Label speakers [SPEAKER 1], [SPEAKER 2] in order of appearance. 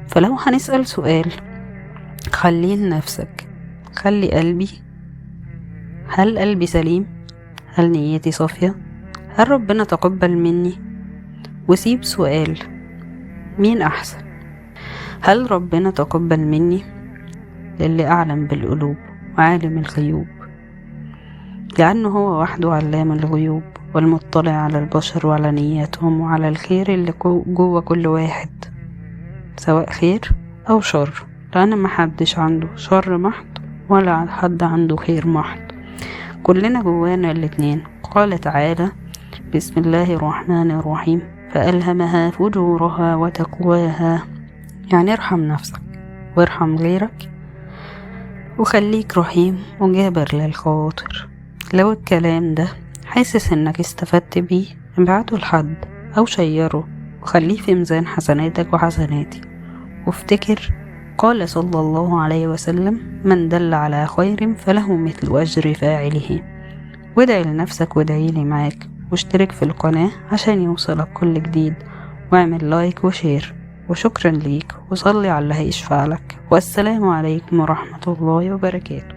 [SPEAKER 1] فلو هنسأل سؤال خليه لنفسك، خلي قلبي، هل قلبي سليم؟ هل نيتي صافية؟ هل ربنا تقبل مني؟ وسيب سؤال، مين أحسن؟ هل ربنا تقبل مني؟ للي أعلم بالقلوب وعالم الغيوب، لأنه هو وحده علام الغيوب والمطلع على البشر وعلى نياتهم وعلى الخير اللي جوه كل واحد، سواء خير أو شر، لأن محدش عنده شر محض ولا حد عنده خير محض، كلنا جوانا الاتنين. قال تعالى: بسم الله الرحمن الرحيم: فألهمها فجورها وتقواها. يعني ارحم نفسك وارحم غيرك وخليك رحيم وجابر للخواطر. لو الكلام ده حاسس انك استفدت بيه، ابعته لحد او شيره وخليه في ميزان حسناتك وحسناتي. وافتكر قال صلى الله عليه وسلم: من دل على خير فله مثل أجر فاعله. وادعي لنفسك وادعي لي معاك، واشترك في القناة عشان يوصلك كل جديد، واعمل لايك وشير. وشكرا ليك، وصلي على اللي هيشفع لك. والسلام عليكم ورحمة الله وبركاته.